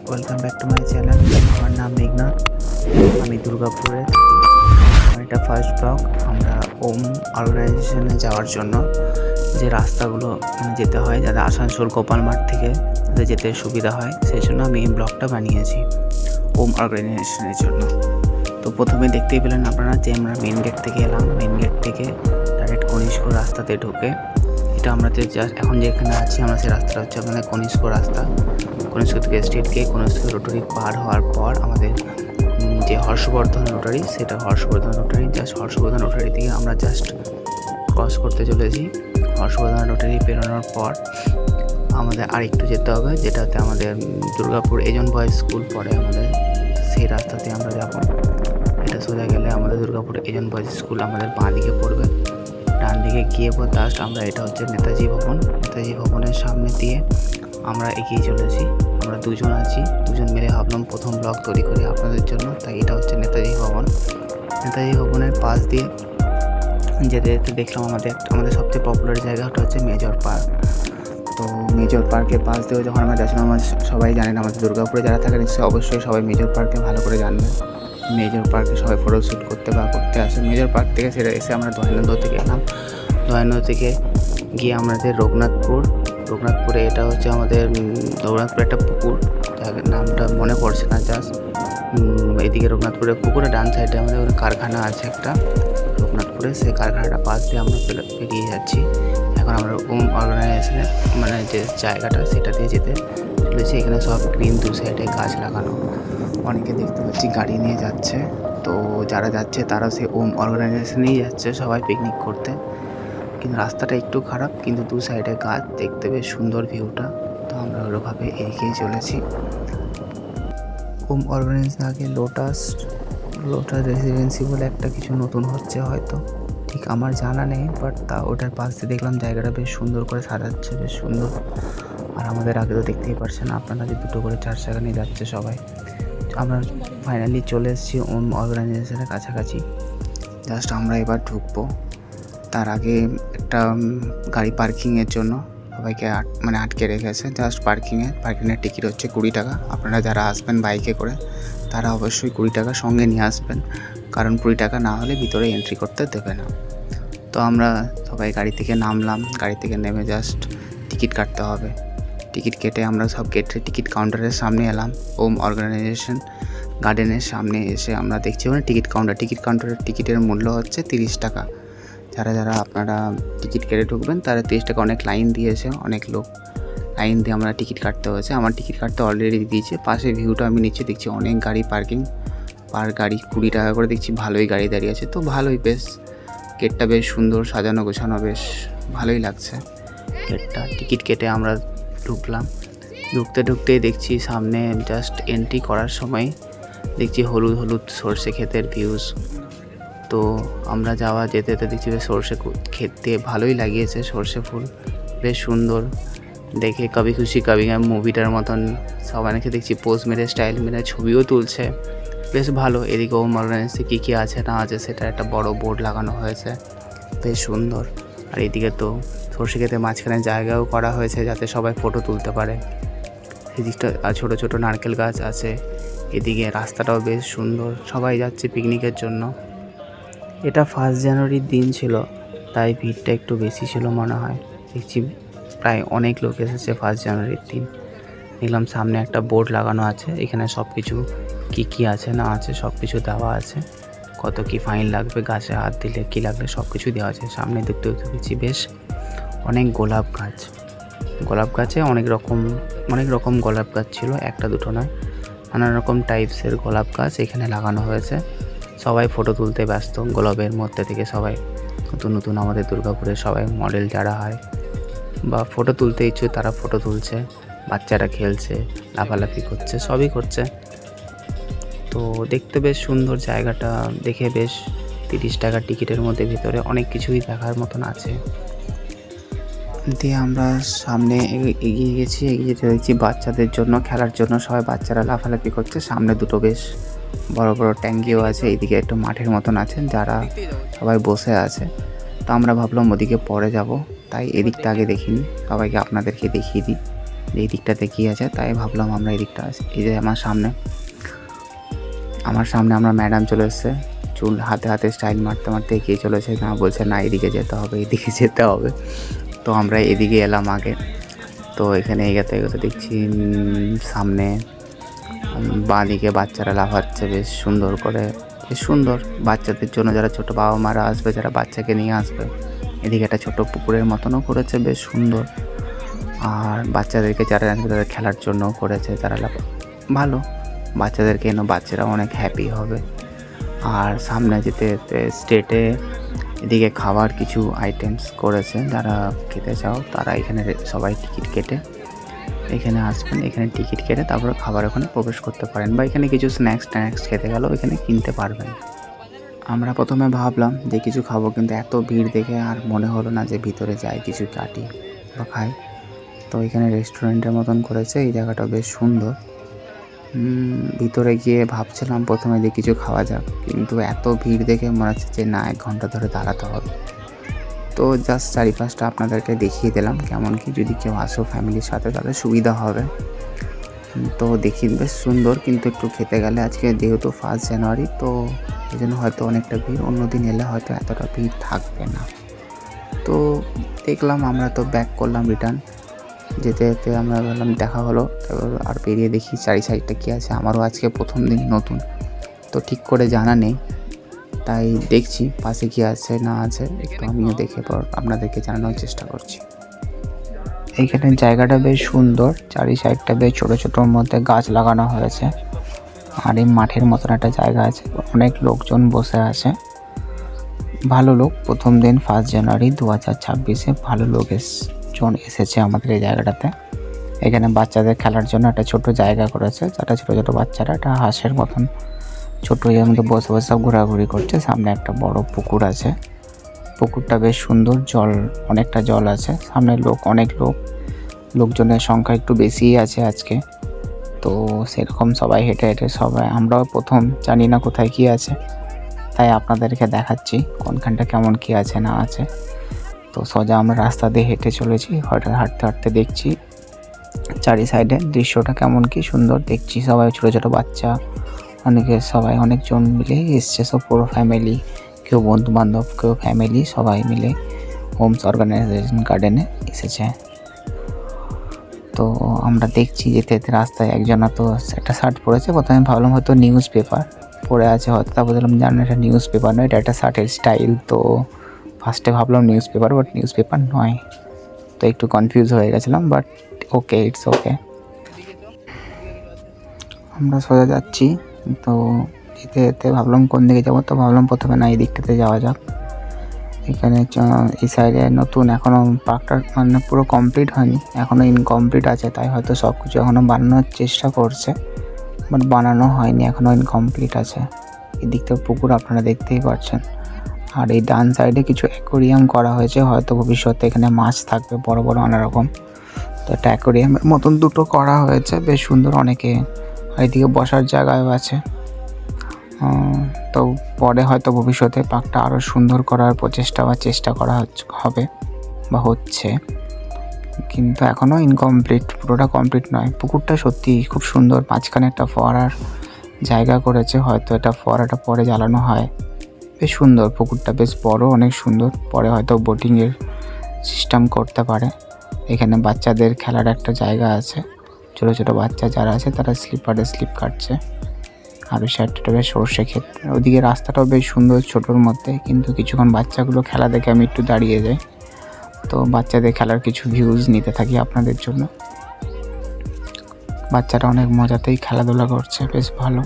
Welcome back to my channel. আমার নাম মেঘনাথ, আমি দুর্গাপুরে থাকি। আমার এটা ফার্স্ট ব্লগ। আমরা ওম অর্গানাইজেশনে যাওয়ার জন্য যে রাস্তাগুলো যেতে হয়, যাতে আসানসোল গোপাল মাঠ থেকে যাতে যেতে সুবিধা হয়, সেই জন্য আমি এই ব্লগটা বানিয়েছি ওম অর্গানাইজেশনের জন্য। তো প্রথমে দেখতেই পেলেন আপনারা যে আমরা মেন গেট থেকে এলাম। মেন গেট থেকে ডাইরেক্ট কনিষ্ক রাস্তাতে ঢুকে এটা আমরা এখন যেখানে আছি আমরা সেই রাস্তাটা হচ্ছে আমাদের কনিষ্ক রাস্তা। কনিষ্ক থেকে স্ট্রিট গিয়ে কনিষ্ক রোটারি পার হওয়ার পর আমাদের যে হর্ষবর্ধন রোটারি, সেটা হর্ষবর্ধন রোটারি। হর্ষবর্ধন রোটারি থেকে আমরা জাস্ট ক্রস করতে চলেছি। হর্ষবর্ধন রোটারি পেরোনোর পর আমাদের আর একটু যেতে হবে, যেটাতে আমাদের দুর্গাপুর এজন বয়েজ স্কুল পড়ে আমাদের, সেই রাস্তাতে আমরা যাব। এটা সোজা গেলে আমাদের দুর্গাপুর এজন বয়েজ স্কুল আমাদের বাঁ দিকে পড়বে। ডান দিকে গিয়ে পর জাস্ট আমরা, এটা হচ্ছে নেতাজি ভবন। নেতাজি ভবনের সামনে দিয়ে আমরা এগিয়ে চলেছি। আমরা দুজন আছি, দুজন মিলে ভাবলাম প্রথম ব্লগ তৈরি করি আপনাদের জন্য, তাই এটা হচ্ছে নেতাজি ভবন। নেতাজি ভবনের পাশ দিয়ে যেতে যেতে দেখলাম আমাদের সবচেয়ে পপুলার জায়গাটা হচ্ছে মেজর পার্ক। তো মেজর পার্কের পাশ দিয়েও যখন আমরা যাচ্ছিলাম, আমরা সবাই জানেন আমাদের দুর্গাপুরে যারা থাকেন নিশ্চয়ই অবশ্যই সবাই মেজর পার্কে ভালো করে জানবেন। মেজর পার্কে সবাই ফটোশ্যুট করতে আসে। মেজর পার্ক থেকে সেটা এসে আমরা দয়ানন্দ থেকে এলাম। দয়ানন্দ থেকে গিয়ে আমাদের রঘুনাথপুরে এটা হচ্ছে আমাদের রঘুনাথপুরে একটা পুকুর, যার নামটা মনে পড়ছে না জাস্ট। এদিকে রঘুনাথপুরের পুকুরে ডান সাইডে আমাদের কারখানা আছে একটা রঘুনাথপুরে, সেই কারখানাটা পাশ দিয়ে আমরা পেরিয়ে যাচ্ছি। এখন আমরা ওম অর্গানাইজেশনের যে জায়গাটা সেটা দিয়ে যেতে চলেছি। এখানে সব গ্রিন, দু সাইডে গাছ লাগানো। অনেকে দেখতে পাচ্ছি গাড়ি নিয়ে যাচ্ছে। তো যারা যাচ্ছে তারা সেই ওম অর্গানাইজেশনেই যাচ্ছে সবাই পিকনিক করতে। কিন্তু রাস্তাটা একটু খারাপ, কিন্তু দু সাইডে গাছ, দেখতে বেশ সুন্দর ভিউটা। তো আমরা ওইভাবে এগিয়ে চলেছি। ওম অর্গানাইজেশন আগে লোটাস রেসিডেন্সি বলে একটা কিছু নতুন হচ্ছে, হয়তো ঠিক আমার জানা নেই, বাট তা ওটার পাশ দিয়ে দেখলাম জায়গাটা বেশ সুন্দর করে সাজাচ্ছে, বেশ সুন্দর। আর আমাদের আগে তো দেখতেই পারছেন আপনারা যে দুটো করে 4 চাকা নিয়ে যাচ্ছে সবাই। আমরা ফাইনালি চলে এসেছি ওম অর্গানাইজেশনের কাছাকাছি। জাস্ট আমরা এবার ঢুকবো। তার আগে একটা গাড়ি পার্কিংয়ের জন্য সবাইকে আটকে রেখেছে। জাস্ট পার্কিংয়ের টিকিট হচ্ছে 20 টাকা। আপনারা যারা আসবেন বাইকে করে তারা অবশ্যই 20 টাকা সঙ্গে নিয়ে আসবেন, কারণ 20 টাকা না হলে ভিতরে এন্ট্রি করতে দেবে না। তো আমরা সবাই গাড়ি থেকে নামলাম। গাড়ি থেকে নেমে জাস্ট টিকিট কাটতে হবে। টিকিট কেটে আমরা সব টিকিট কাউন্টারের সামনে এলাম। ওম অর্গানাইজেশন গার্ডেনের সামনে এসে আমরা দেখছি টিকিট কাউন্টারের টিকিটের মূল্য হচ্ছে 30 টাকা। যারা আপনারা টিকিট কেটে ঢুকবেন তারা 30 টাকা। অনেক লাইন দিয়েছে, অনেক লোক লাইন দিয়ে আমরা টিকিট কাটতে হয়েছে। আমার টিকিট কাটতে অলরেডি দিয়েছে। পাশে ভিউটা আমি নিচে দেখছি, অনেক গাড়ি পার্কিং, পার গাড়ি 20 টাকা করে দেখছি। ভালোই গাড়ি দাঁড়িয়ে আছে, তো ভালোই, বেশ গেটটা বেশ সুন্দর সাজানো গোছানো, বেশ ভালোই লাগছে গেটটা। টিকিট কেটে আমরা ঢুকলাম। ঢুকতেই দেখছি সামনে জাস্ট এন্ট্রি করার সময় দেখছি হলুদ সর্ষে ক্ষেতের ভিউজ। তো আমরা যেতে দেখছি বেশ সর্ষে খেতে ভালোই লাগিয়েছে, সর্ষে ফুল বেশ সুন্দর দেখে। কবি খুশি কবি গাম মুভিটার মতন সব অনেকে দেখছি পোজ মেরে স্টাইল মেরে ছবিও তুলছে, বেশ ভালো। এদিকে ওম অর্গানাইজেশনে কী আছে না আছে সেটা একটা বড় বোর্ড লাগানো হয়েছে, বেশ সুন্দর। আর এদিকে তো সর্ষে ক্ষেতে মাঝখানে জায়গাও করা হয়েছে যাতে সবাই ফটো তুলতে পারে। সেদিকটা ছোটো ছোটো নারকেল গাছ আছে। এদিকে রাস্তাটাও বেশ সুন্দর, সবাই যাচ্ছে পিকনিকের জন্য। এটা 1 জানুয়ারির দিন ছিল, তাই ভিড়টা একটু বেশি ছিল মনে হয়। দেখছি প্রায় অনেক লোক এসেছে 1 জানুয়ারির দিন। দেখলাম সামনে একটা বোর্ড লাগানো আছে, এখানে সব কিছু কী আছে না আছে সব কিছু দেওয়া আছে। কত কি ফাইন লাগবে, গাছে হাত দিলে কী লাগবে সব কিছু দেওয়া আছে। সামনে দেখতে দেখছি বেশ অনেক গোলাপ গাছে অনেক রকম গোলাপ গাছ ছিল, একটা দুটো নয়, নানা রকম টাইপসের গোলাপ গাছ এখানে লাগানো হয়েছে। সবাই ফটো তুলতে ব্যস্ত গোলাপের মধ্যে থেকে। সবাই নতুন আমাদের দুর্গাপুরে সবাই মডেল যারা হয় বা ফটো তুলতে ইচ্ছে তারা ফটো তুলছে, বাচ্চারা খেলছে, লাফালাফি করছে, সবই করছে। তো দেখতে বেশ সুন্দর জায়গাটা, দেখে বেশ 30 টাকার টিকিটের মধ্যে ভিতরে অনেক কিছুই দেখার মতন আছে। দিয়ে আমরা সামনে এগিয়ে যেতে দেখছি বাচ্চাদের জন্য খেলার জন্য সবাই বাচ্চারা লাফালাফি করছে। সামনে দুটো বেশ বড় ট্যাঙ্কিও আছে। এইদিকে একটু মাঠের মতন আছে, যারা সবাই বসে আছে। তো আমরা ভাবলাম ওদিকে পরে যাব, তাই এদিকটা আগে দেখিনি, সবাইকে আপনাদেরকে দেখিয়ে দিই। যে এই দিকটাতে কী আছে, তাই ভাবলাম আমরা এই দিকটা আসি। এই যে আমার সামনে আমরা ম্যাডাম চলে এসছে, চুল হাতে হাতে স্টাইল মারতে মারতে এগিয়ে চলেছে, না বলছে না এদিকে যেতে হবে, এদিকে যেতে হবে। তো আমরা এদিকে এলাম আগে। তো এখানে এগোতে এগোতে দেখছি সামনে বাঁ দিকে বাচ্চারা লাফাচ্ছে বেশ সুন্দর করে, বেশ সুন্দর বাচ্চাদের জন্য, যারা ছোটো বাবা মারা আসবে, যারা বাচ্চাকে নিয়ে আসবে। এদিকে একটা ছোটো পুকুরের মতনও করেছে, বেশ সুন্দর। আর বাচ্চাদেরকে যারা আসবে তাদের খেলার জন্যও করেছে, তারা ভালো, বাচ্চাদেরকে এনে বাচ্চারা অনেক হ্যাপি হবে। আর সামনে যেতে যেতে স্টেটে এদিকে খাবার কিছু আইটেমস করেছে, যারা খেতে চাও তারা এখানে সবাই টিকিট কেটে এখানে আসবেন, এখানে টিকিট কেটে তারপরে খাবার ওখানে প্রবেশ করতে পারেন, বা এখানে কিছু স্ন্যাক্স খেতে গেলেও এখানে কিনতে পারবেন। আমরা প্রথমে ভাবলাম যে কিছু খাবো, কিন্তু এত ভিড় দেখে আর মনে হলো না যে ভিতরে যাই কিছু কাটি বা খাই। তো এখানে রেস্টুরেন্টের মতন করেছে, এই জায়গাটা বেশ সুন্দর। ভিতরে গিয়ে ভাবছিলাম প্রথমে যে কিছু খাওয়া যাক, কিন্তু এত ভিড় দেখে মনে হচ্ছে যে না 1 ঘন্টা ধরে দাঁড়াতে হবে। তো জাস্ট চারিপাশটা আপনাদেরকে দেখিয়ে দিলাম কেমন কি, যদি কেউ আসো ফ্যামিলির সাথে তাহলে সুবিধা হবে। তো দেখি বেশ সুন্দর, কিন্তু একটু খেতে গেলে আজকে যেহেতু 1 জানুয়ারি, তো এই জন্য হয়তো অনেকটা ভিড়, অন্যদিন এলে হয়তো এতটা ভিড় থাকবে না। তো দেখলাম, আমরা তো ব্যাক করলাম রিটার্ন। যেতে যেতে আমরা ভাবলাম দেখা হলো, আর বেরিয়ে দেখি চারি সাইডটা কী আছে। আমারও আজকে প্রথম দিন নতুন, তো ঠিক করে জানা নেই, তাই দেখছি পাশে কী আছে না আছে, একটু আমিও দেখে পর আপনাদেরকে জানানোর চেষ্টা করছি। এইখানে জায়গাটা বেশ সুন্দর, চারি সাইডটা বেশ ছোটো ছোটোর মধ্যে গাছ লাগানো হয়েছে। আর এই মাঠের মতন একটা জায়গা আছে, অনেক লোকজন বসে আছে, ভালো লোক। প্রথম দিন 1 জানুয়ারি 2026-এ ভালো লোক এসেছে আমাদের এই জায়গাটাতে। এখানে বাচ্চাদের খেলার জন্য একটা ছোট জায়গা করেছে, যারা ছোটো ছোটো বাচ্চারা একটা হাঁসের মতন ছোট্ট এর মধ্যে বসে বসে সব ঘোরাঘুরি করছে। সামনে একটা বড় পুকুর আছে, পুকুরটা বেশ সুন্দর, জল অনেকটা জল আছে। সামনে অনেক লোকজনের সংখ্যা একটু বেশিই আছে আজকে। তো সেরকম সবাই হেঁটে হেঁটে সবাই, আমরাও প্রথম জানি না কোথায় কী আছে, তাই আপনাদেরকে দেখাচ্ছি কোনখানটা কেমন কী আছে না আছে। তো সোজা আমরা রাস্তা দিয়ে হেঁটে চলেছি, হাঁটতে হাঁটতে দেখছি চারি সাইডে দৃশ্যটা কেমন কি সুন্দর দেখছি। সবাই ছোটো ছোটো বাচ্চা, অনেকজন মিলে এসছে, সব পুরো ফ্যামিলি, কেউ বন্ধু বান্ধব, কেউ ফ্যামিলি, সবাই মিলে হোমস অর্গানাইজেশন গার্ডেনে এসেছে। তো আমরা দেখছি যেতে যেতে রাস্তায় একজনা তো একটা শার্ট পরেছে, প্রথমে ভাবলাম হয়তো নিউজ পেপার পরে আছে হয়তো, তারপর বললাম জানেন এটা নিউজ পেপার নয়, এটা একটা শার্টের স্টাইল। তো ফার্স্টে ভাবলাম news paper, but news paper নয়। তো একটু কনফিউজ হয়ে গেছিলাম, বাট ওকে, ইটস ওকে। আমরা সোজা যাচ্ছি, তো যেতে যেতে ভাবলাম কোন দিকে যাবো, তো ভাবলাম প্রথমে না এই দিকটাতে যাওয়া যাক। এখানে এই সাইডে নতুন এখনও পার্কটা মানে পুরো কমপ্লিট হয়নি, এখনও ইনকমপ্লিট আছে, তাই হয়তো সব কিছু এখনও বানানোর চেষ্টা করছে, বাট বানানো হয়নি, এখনও ইনকমপ্লিট আছে। এই দিকটা পুকুর আপনারা দেখতেই পাচ্ছেন। আর এই ডান সাইডে কিছু অ্যাকোরিয়াম করা হয়েছে, হয়তো ভবিষ্যতে এখানে মাছ থাকবে বড় বড় অনেক রকম। তো একটা অ্যাকোরিয়ামের মতন দুটো করা হয়েছে, বেশ সুন্দর। অনেকে আর এদিকে বসার জায়গাও আছে। তো পরে হয়তো ভবিষ্যতে পার্কটা আরও সুন্দর করার চেষ্টা করা হবে বা হচ্ছে, কিন্তু এখনও ইনকমপ্লিট, পুরোটা কমপ্লিট নয়। পুকুরটা সত্যি খুব সুন্দর, মাঝখানে একটা ফোয়ারার জায়গা করেছে, হয়তো এটা ফোয়ারাটা পরে জ্বালানো হয়। বেশ সুন্দর পুকুরটা, বেশ বড়, অনেক সুন্দর। পরে হয়তো বোটিংয়ের সিস্টেম করতে পারে। এখানে বাচ্চাদের খেলার একটা জায়গা আছে, ছোটো ছোটো বাচ্চা যারা আছে তারা স্লিপারে স্লিপ কাটছে। আর ওই সাইডটা বেশ সর্ষে ক্ষেত, ওদিকে রাস্তাটাও বেশ সুন্দর ছোটোর মধ্যে, কিন্তু কিছুক্ষণ বাচ্চাগুলো খেলা দেখে আমি একটু দাঁড়িয়ে যাই। তো বাচ্চাদের খেলার কিছু ভিউজ নিতে থাকি আপনাদের জন্য। বাচ্চারা অনেক মজাতেই খেলাধুলা করছে, বেশ ভালো,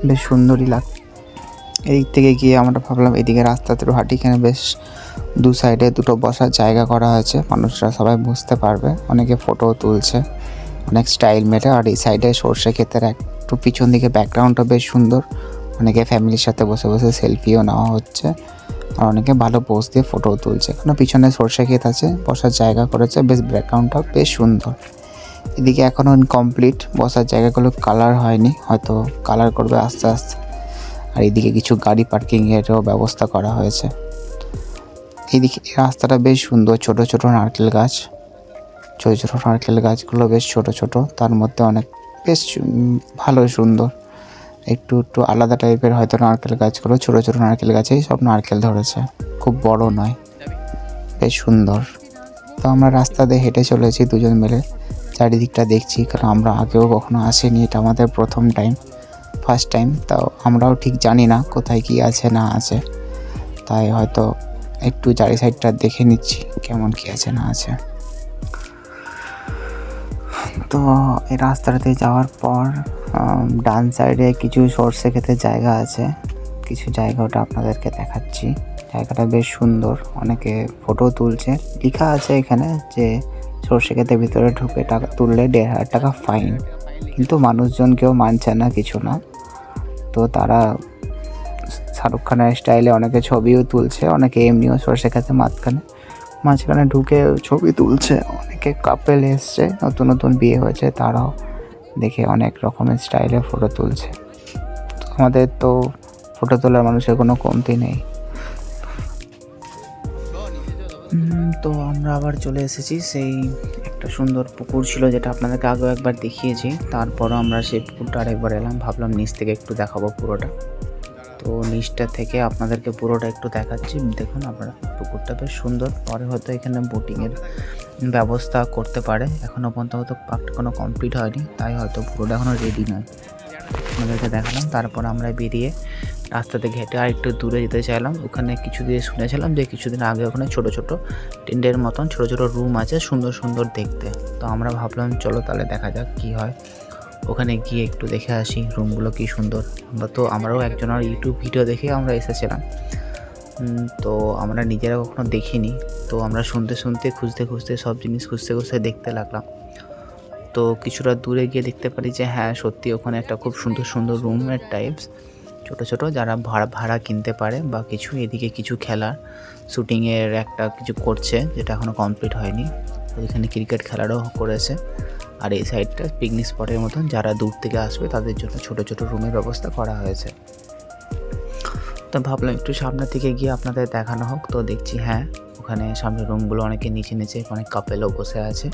বেশ সুন্দরই লাগছে। এদিক থেকে গিয়ে আমরা ভাবলাম এদিকে রাস্তাতে হাঁটি, এখানে বেশ দু সাইডে দুটো বসার জায়গা করা হয়েছে, মানুষরা সবাই বসতে পারবে, অনেকে ফটো তুলছে, অনেক স্টাইল মেরে। আর এই সাইডে সর্ষে ক্ষেতের একটু পিছন দিকে ব্যাকগ্রাউন্ডটা বেশ সুন্দর, অনেকে ফ্যামিলির সাথে বসে বসে সেলফিও নেওয়া হচ্ছে, আর অনেকে ভালো পোজ দিয়ে ফটোও তুলছে। এখানে পিছনে সর্ষে ক্ষেত আছে, বসার জায়গা করেছে, বেশ ব্যাকগ্রাউন্ডটাও বেশ সুন্দর। এদিকে এখনও ইনকমপ্লিট, বসার জায়গাগুলো কালার হয়নি, হয়তো কালার করবে আস্তে আস্তে। আর এদিকে কিছু গাড়ি পার্কিংয়েরও ব্যবস্থা করা হয়েছে। এইদিকে রাস্তাটা বেশ সুন্দর, ছোট ছোট নারকেল গাছ, ছোটো ছোটো নারকেল গাছগুলো বেশ ছোট ছোট, তার মধ্যে অনেক বেশ ভালো সুন্দর, একটু একটু আলাদা টাইপের হয়তো নারকেল গাছগুলো, ছোটো ছোটো নারকেল গাছেই সব নারকেল ধরেছে, খুব বড় নয়, বেশ সুন্দর। তো আমরা রাস্তা দিয়ে হেঁটে চলেছি দুজন মিলে, চারিদিকটা দেখছি, কারণ আমরা আগেও কখনো আসিনি, এটা আমাদের ফার্স্ট টাইম। তাও আমরাও ঠিক জানি না কোথায় কী আছে না আছে, তাই হয়তো একটু চারি সাইডটা দেখে নিচ্ছি কেমন কী আছে না আছে। তো এই রাস্তাটাতে যাওয়ার পর ডান সাইডে কিছু সর্ষে ক্ষেতের জায়গা আছে, কিছু জায়গা ওটা আপনাদেরকে দেখাচ্ছি। জায়গাটা বেশ সুন্দর, অনেকে ফটো তুলছে। লেখা আছে এখানে যে সর্ষে ক্ষেতের ভিতরে ঢুকে টাকা তুললে 1,500 টাকা ফাইন, কিন্তু মানুষজন কেউ মানছে না, কিছু না। তো তারা শাহরুখ খানের স্টাইলে অনেকে ছবিও তুলছে, অনেকে এমনিও সর্ষে ক্ষেতে মাঝখানে ঢুকে ছবি তুলছে। অনেকে কাপেল এসছে, নতুন নতুন বিয়ে হয়েছে, তারাও দেখে অনেক রকমের স্টাইলে ফটো তুলছে। আমাদের তো ফটো তোলার মানুষের কোনো কমতি নেই। তো আমরা আবার চলে এসেছি, সেই একটা সুন্দর পুকুর ছিল যেটা আপনাদেরকে আগেও একবার দেখিয়েছি, তারপরও আমরা সেই পুকুরটা আরেকবার এলাম, ভাবলাম নিচ থেকে একটু দেখাবো পুরোটা। তো নিচটা থেকে আপনাদেরকে পুরোটা একটু দেখাচ্ছি। দেখুন আপনারা, পুকুরটা বেশ সুন্দর। পরে হয়তো এখানে বোটিংয়ের ব্যবস্থা করতে পারে, এখনও পর্যন্ত হয়তো পার্কটা কোনো কমপ্লিট হয়নি, তাই হয়তো পুরোটা এখনও রেডি নয়। আপনাদেরকে দেখালাম, তারপর আমরা বেরিয়ে রাস্তা থেকে হেঁটে আর একটু দূরে যেতে চাইলাম। ওখানে কিছুদিন শুনেছিলাম যে কিছুদিন আগে ওখানে ছোটো ছোটো টেন্টের মতন ছোটো ছোটো রুম আছে, সুন্দর সুন্দর দেখতে। তো আমরা ভাবলাম চলো তাহলে দেখা যাক কী হয়, ওখানে গিয়ে একটু দেখে আসি রুমগুলো কী সুন্দর। আমরাও একজনের ইউটিউব ভিডিও দেখে আমরা এসেছিলাম, তো আমরা নিজেরা কখনো দেখিনি। তো আমরা খুঁজতে খুঁজতে সব জিনিস খুঁজতে দেখতে লাগলাম। তো কিছুটা দূরে গিয়ে দেখতে পারি যে হ্যাঁ সত্যি ওখানে একটা খুব সুন্দর সুন্দর রুমের টাইপস, ছোটো ছোটো, যারা ভাড়া কিনতে পারে বা কিছু। এদিকে কিছু খেলার শ্যুটিংয়ের একটা কিছু করছে, যেটা এখনও কমপ্লিট হয়নি। তো এখানে ক্রিকেট খেলারও করেছে। আর এই সাইডটা পিকনিক স্পটের মতন, যারা দূর থেকে আসবে তাদের জন্য ছোটো ছোটো রুমের ব্যবস্থা করা হয়েছে। তো ভাবলাম একটু সামনের দিকে গিয়ে আপনাদের দেখানো হোক। তো দেখছি হ্যাঁ ওখানে সামনের রুমগুলো অনেকে নিচে অনেক কাপেলও বসে আছে।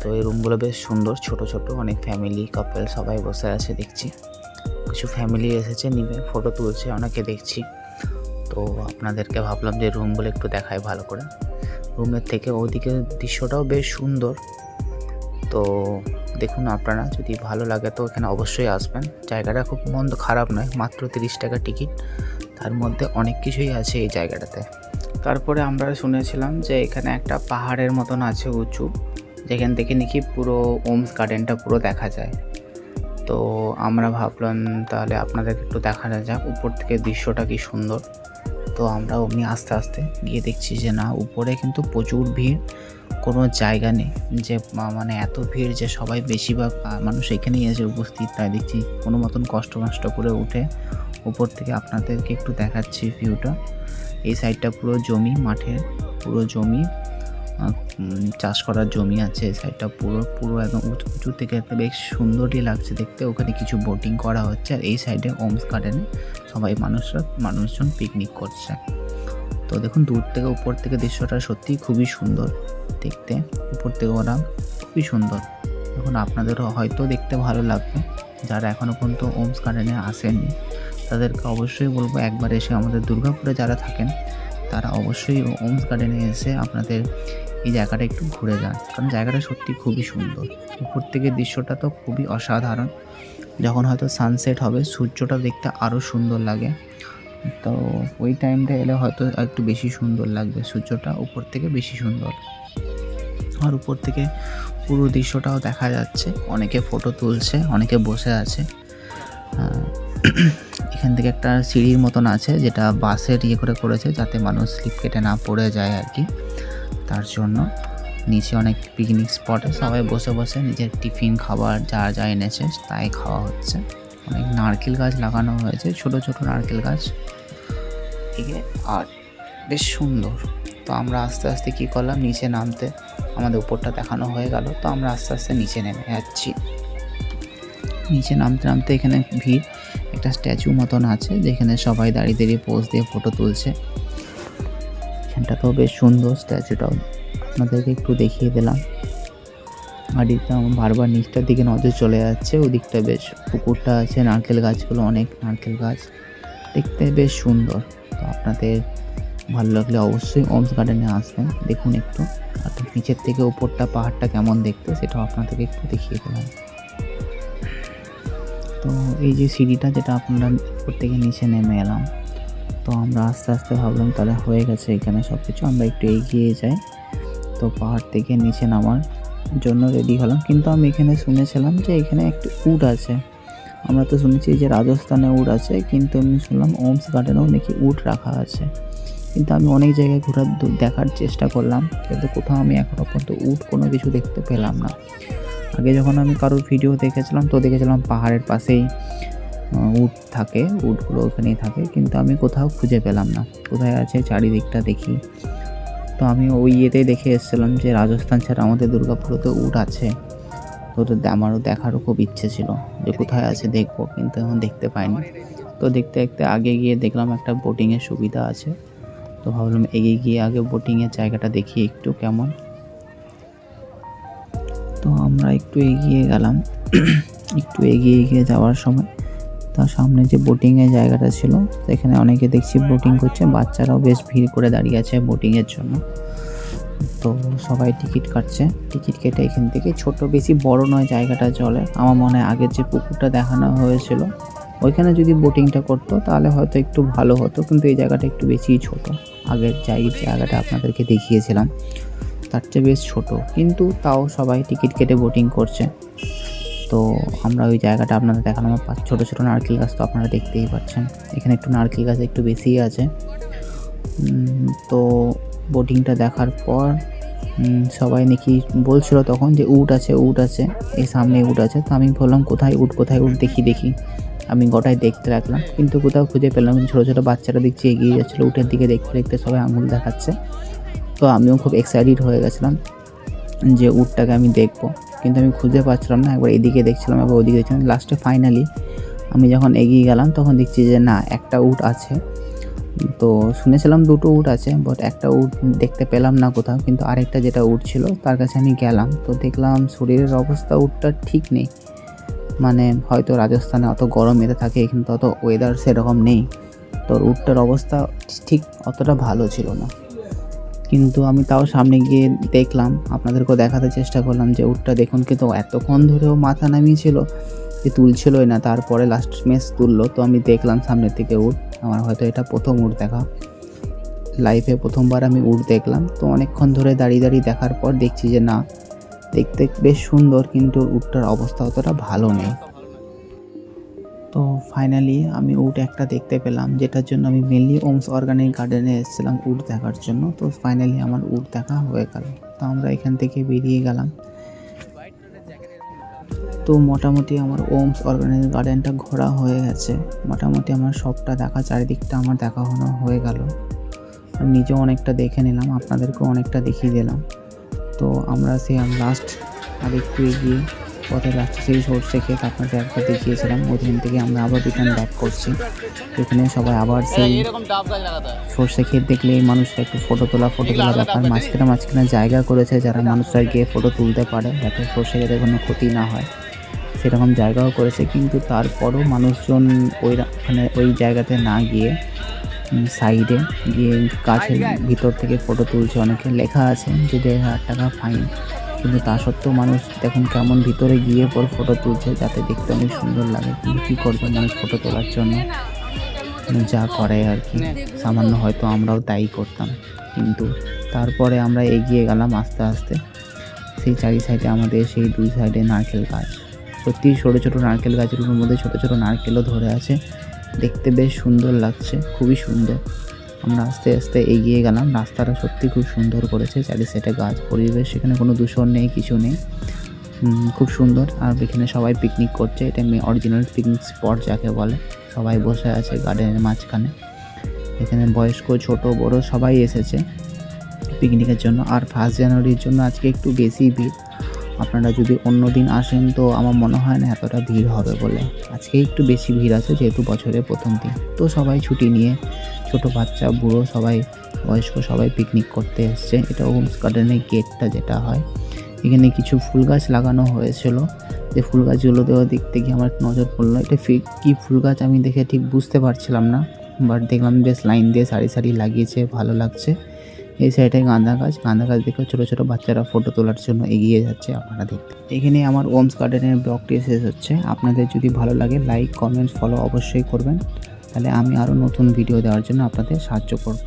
তো এই রুমগুলো বেশ সুন্দর, ছোট ছোট, অনেক ফ্যামিলি কাপেল সবাই বসে আছে দেখছি। কিছু ফ্যামিলি এসেছে, নিবে ফটো তুলছে অনেকে দেখছি। তো আপনাদেরকে ভাবলাম যে রুমগুলো একটু দেখায় ভালো করে। রুমের থেকে ওদিকে দৃশ্যটাও বেশ সুন্দর। তো দেখুন আপনারা, যদি ভালো লাগে তো এখানে অবশ্যই আসবেন। জায়গাটা খুব খারাপ নয়, মাত্র 30 টাকা টিকিট, তার মধ্যে অনেক কিছুই আছে এই জায়গাটাতে। তারপরে আমরা শুনেছিলাম যে এখানে একটা পাহাড়ের মতন আছে উঁচু, যেখান থেকে নাকি পুরো ওমস গার্ডেনটা পুরো দেখা যায়। তো আমরা ভাবলাম তাহলে আপনাদেরকে একটু দেখানো যাক উপর থেকে দৃশ্যটা কি সুন্দর। তো আমরা অমনি আস্তে আস্তে গিয়ে দেখছি যে না, উপরে কিন্তু প্রচুর ভিড়, কোনো জায়গা নেই যে মানে এত ভিড় যে সবাই বেশিরভাগ মানুষ এখানেই এসে উপস্থিত। তাই দেখছি কোনো মতন কষ্ট করে উঠে উপর থেকে আপনাদেরকে একটু দেখাচ্ছি ভিউটা। এই সাইডটা পুরো জমি, মাঠের পুরো জমি, চাষ করার জমি আছে। এই সাইডটা পুরো একদম উঁচু থেকে বেশ সুন্দরই লাগছে দেখতে। ওখানে কিছু বোটিং করা হচ্ছে, আর এই সাইডে ওমস গার্ডেনে সবাই মানুষজন পিকনিক করছে। তো দেখুন দূর থেকে উপর থেকে দৃশ্যটা সত্যিই খুবই সুন্দর দেখতে। উপর থেকে ওরা খুবই সুন্দর। এখন আপনাদেরও হয়তো দেখতে ভালো লাগবে, যারা এখনও পর্যন্ত ওমস গার্ডেনে আসেননি তাদেরকে অবশ্যই বলবো একবার এসে, আমাদের দুর্গাপুরে যারা থাকেন তারা অবশ্যই ওমস গার্ডেনে এসে আপনাদের এই জায়গাটা একটু ঘুরে যান, কারণ জায়গাটা সত্যি খুবই সুন্দর। উপর থেকে দৃশ্যটা তো খুবই অসাধারণ। যখন হয়তো সানসেট হবে, সূর্যটা দেখতে আরও সুন্দর লাগে। তো ওই টাইমটা এলে হয়তো একটু বেশি সুন্দর লাগবে, সূর্যটা উপর থেকে বেশি সুন্দর। আর উপর থেকে পুরো দৃশ্যটাও দেখা যাচ্ছে, অনেকে ফটো তুলছে, অনেকে বসে আছে। এখান থেকে একটা সিঁড়ির মতন আছে, যেটা বাসের করেছে যাতে মানুষ স্লিপ কেটে না পড়ে যায় আর কি। তার জন্য নিচে অনেক পিকনিক স্পটে সবাই বসে নিজের টিফিন খাবার যা এনেছে তাই খাওয়া হচ্ছে। অনেক নারকেল গাছ লাগানো হয়েছে, ছোট ছোট নারকেল গাছ এদিকে, আর বেশ সুন্দর। তো আমরা আস্তে আস্তে কী করলাম, নিচে নামতে, আমাদের উপরটা দেখানো হয়ে গেল। তো আমরা আস্তে আস্তে নিচে নেমে যাচ্ছি। নিচে নামতে এখানে ভিড়, একটা স্ট্যাচু মতন আছে যেখানে সবাই দাঁড়িয়ে পোজ দিয়ে ফটো তুলছে। এখানটা তো বেশ সুন্দর, স্ট্যাচুটাও আপনাদেরকে একটু দেখিয়ে দিলাম। আর এটা আমার বারবার নিচটার দিকে নজর চলে যাচ্ছে, ওদিকটা বেশ পুকুরটা আছে, নারকেল গাছগুলো অনেক নারকেল গাছ, দেখতে বেশ সুন্দর। তো আপনাদের ভালো লাগলে অবশ্যই ওমস গার্ডেনে আসবেন, দেখুন একটু। আর নিচের থেকে উপরটা পাহাড়টা কেমন দেখতে সেটাও আপনাদেরকে একটু দেখিয়ে দিলাম। তো এই যে সিঁড়িটা যেটা আপনারা উপর থেকে নিচে নেমে এলাম, তো আমরা আস্তে আস্তে ভাবলাম তাহলে হয়ে গেছে এখানে সব কিছু, আমরা একটু এগিয়ে যাই। তো পাহাড় থেকে নিচে নামার জন্য রেডি হলাম, কিন্তু আমি এখানে শুনেছিলাম যে এখানে একটি উট আছে। আমরা তো শুনেছি যে রাজস্থানে উট আছে, কিন্তু আমি শুনলাম ওমস গার্ডেনেও নাকি উট রাখা আছে। কিন্তু আমি অনেক জায়গায় দেখার চেষ্টা করলাম, কিন্তু কোথাও আমি এখনও পর্যন্ত উট কোনো কিছু দেখতে পেলাম না। আগে যখন আমি কারোর ভিডিও দেখেছিলাম তো দেখেছিলাম পাহাড়ের পাশেই উট থাকে, উটগুলো ওখানেই থাকে, কিন্তু আমি কোথাও খুঁজে পেলাম না। কোথায় আছে চারিদিকটা দেখি, তো আমি ওই ইয়েতেই দেখে এসেছিলাম যে রাজস্থান ছাড়া আমাদের দুর্গাপুরেতে উট আছে। তো আমারও দেখারও খুব ইচ্ছে ছিল যে কোথায় আছে দেখবো, কিন্তু এখন দেখতে পাইনি। তো দেখতে দেখতে আগে গিয়ে দেখলাম একটা বোটিংয়ের সুবিধা আছে, তো ভাবলাম এগিয়ে গিয়ে আগে বোটিংয়ের জায়গাটা দেখি একটু কেমন। তো আমরা একটু এগিয়ে গেলাম। একটু এগিয়ে গিয়ে যাওয়ার সময় তার সামনে যে বোটিংয়ের জায়গাটা ছিল সেখানে অনেকে দেখছি বোটিং করছে, বাচ্চারাও বেশ ভিড় করে দাঁড়িয়ে আছে বোটিংয়ের জন্য। তো সবাই টিকিট কাটছে, টিকিট কেটে এখান থেকে ছোট, বেশি বড় নয় জায়গাটা চলে। আমার মনে হয় আগের যে পুকুরটা দেখানো হয়েছিল ওইখানে যদি বোটিংটা করতো তাহলে হয়তো একটু ভালো হতো, কিন্তু এই জায়গাটা একটু বেশিই ছোট। আগের জায়গাটা আপনাদেরকে দেখিয়েছিলাম তার চেয়ে বেশ ছোট, কিন্তু তাও সবাই টিকিট কেটে বোটিং করছে। তো আমরা ওই জায়গাটা আপনাদের দেখালাম। ছোটো ছোটো নারকেল গাছ তো আপনারা দেখতেই পাচ্ছেন, এখানে একটু নারকেল গাছ একটু বেশিই আছে। তো বোটিংটা দেখার পর সবাই নাকি বলছিল তখন যে উট আছে, উট আছে, এই সামনে উট আছে। তো আমি বললাম কোথায় উট, কোথায় উট, দেখি। আমি গোটাই দেখতে রাখলাম, কিন্তু কোথাও খুঁজে পেলাম। ছোটো ছোটো বাচ্চারা দেখছি এগিয়ে যাচ্ছিলো উটের দিকে, দেখতে দেখতে সবাই আঙুল দেখাচ্ছে। তো আমিও খুব এক্সাইটেড হয়ে গেছিলাম যে উটটাকে আমি দেখবো, কিন্তু আমি খুঁজে পাচ্ছিলাম না। একবার এদিকে দেখছিলাম, একবার ওদিকে দেখছিলাম। লাস্টে ফাইনালি আমি যখন এগিয়ে গেলাম তখন দেখছি যে না, একটা উট আছে। তো শুনেছিলাম দুটো উট আছে, বাট একটা উট দেখতে পেলাম না কোথাও, কিন্তু আরেকটা যেটা উট ছিল তার কাছে আমি গেলাম। তো দেখলাম শরীরের অবস্থা উটটা ঠিক নেই, মানে হয়তো রাজস্থানে অত গরম এতে থাকে, এখানে তো অত ওয়েদার সেরকম নেই। তো উটটার অবস্থা ঠিক অতটা ভালো ছিল না, কিন্তু আমি তাও সামনে গিয়ে দেখলাম, আপনাদেরকেও দেখাতে চেষ্টা করলাম যে উটটা দেখুন। কিন্তু এতক্ষণ ধরেও মাথা নামিয়েছিল যে তুলছিলই না, তারপরে লাস্ট মেস তুললো। তো আমি দেখলাম সামনের থেকে উট, আমার হয়তো এটা প্রথম উট দেখা, লাইফে প্রথমবার আমি উট দেখলাম। তো অনেকক্ষণ ধরে দাঁড়িয়ে দেখার পর দেখছি যে না, দেখতে বেশ সুন্দর, কিন্তু উটটার অবস্থা অতটা ভালো নেই। তো ফাইনালি আমি উট একটা দেখতে পেলাম, যেটার জন্য আমি মেনলি ওমস অর্গানিক গার্ডেনে এসেছিলাম উট দেখার জন্য। তো ফাইনালি আমার উট দেখা হয়ে গেল। তো আমরা এখান থেকে বেরিয়ে গেলাম। তো মোটামুটি আমার ওমস অর্গানিক গার্ডেনটা ঘোরা হয়ে গেছে, মোটামুটি আমার সবটা দেখা, চারিদিকটা আমার দেখানো হয়ে গেল। নিজেও অনেকটা দেখে নিলাম, আপনাদেরকেও অনেকটা দেখিয়ে দিলাম। তো আমরা লাস্ট আর একটু এগিয়ে পথে লাস্টে সেই সর্ষে ক্ষেত আপনাদের একবার দেখিয়েছিলাম, ওইখান থেকে আমরা আবার রিটার্ন ব্যাক করছি। এখানে সবাই আবার সেই সর্ষে ক্ষেত দেখলেই মানুষরা একটু ফটো তোলা ব্যাপার, মাঝখানে জায়গা করেছে যারা মানুষরা গিয়ে ফটো তুলতে পারে, যাতে সর্ষে ক্ষেতের কোনো ক্ষতি না হয়, সেরকম জায়গাও করেছে। কিন্তু তারপরও মানুষজন ওই জায়গাতে না গিয়ে সাইডে গিয়ে গাছের ভিতর থেকে ফটো তুলছে। অনেকে লেখা আছে যে 1,500 টাকা ফাইন, কিন্তু তা সত্ত্বেও মানুষ দেখুন কেমন ভিতরে গিয়ে পর ফটো তুলছে, যাতে দেখতে অনেক সুন্দর লাগে। কিন্তু কী করবে, মানুষ ফটো তোলার জন্য যা করে আর কি, সামান্য হয়তো আমরাও তাই করতাম। কিন্তু তারপরে আমরা এগিয়ে গেলাম আস্তে আস্তে। সেই চারি সাইডে আমাদের সেই দুই সাইডে নারকেল গাছ, সত্যি ছোটো ছোটো নারকেল গাছগুলোর মধ্যে ছোটো ছোটো নারকেলও ধরে আছে, দেখতে বেশ সুন্দর লাগছে, খুবই সুন্দর। আমরা আস্তে আস্তে এগিয়ে গেলাম, রাস্তাটা সত্যি খুব সুন্দর করেছে, চারি সাইডে গাছ, পরিবেশ, সেখানে কোনো দূষণ নেই, কিছু নেই, খুব সুন্দর। আর এখানে সবাই পিকনিক করছে, এটা অরিজিনাল পিকনিক স্পট যাকে বলে। সবাই বসে আছে গার্ডেনের মাঝখানে, এখানে বয়স্ক ছোট বড় সবাই এসেছে পিকনিকের জন্য। আর 1 জানুয়ারির জন্য আজকে একটু বেশি ভিড়, আপনারা যদি অন্য দিন আসেন তো আমার মনে হয় না এতটা ভিড় হবে বলে। আজকে একটু বেশি ভিড় আছে যেহেতু বছরের প্রথম দিন। তো সবাই ছুটি নিয়ে ছোট বাচ্চা, বুড়ো সবাই, বয়স্ক সবাই পিকনিক করতে এসছে। এটা ওমস গার্ডেনের গেটটা যেটা হয়। এখানে কিছু ফুল গাছ লাগানো হয়েছিল। যে ফুল গাছগুলোতেও দেখতে গিয়ে আমার নজর পড়লো। এটা কী ফুল গাছ আমি দেখে ঠিক বুঝতে পারছিলাম না। বাট দেখলাম বেশ লাইন দিয়ে সারি সারি লাগিয়েছে, ভালো লাগছে। এই সাইডে গাঁদা গাছ দেখে ছোটো ছোটো বাচ্চারা ফটো তোলার জন্য এগিয়ে যাচ্ছে আপনারা দেখতে। এখানে আমার ওমস গার্ডেনের ব্লগটি শেষ হচ্ছে। আপনাদের যদি ভালো লাগে লাইক, কমেন্টস, ফলো অবশ্যই করবেন। তাহলে আমি আরও নতুন ভিডিও দেওয়ার জন্য আপনাদের সাহায্য করব।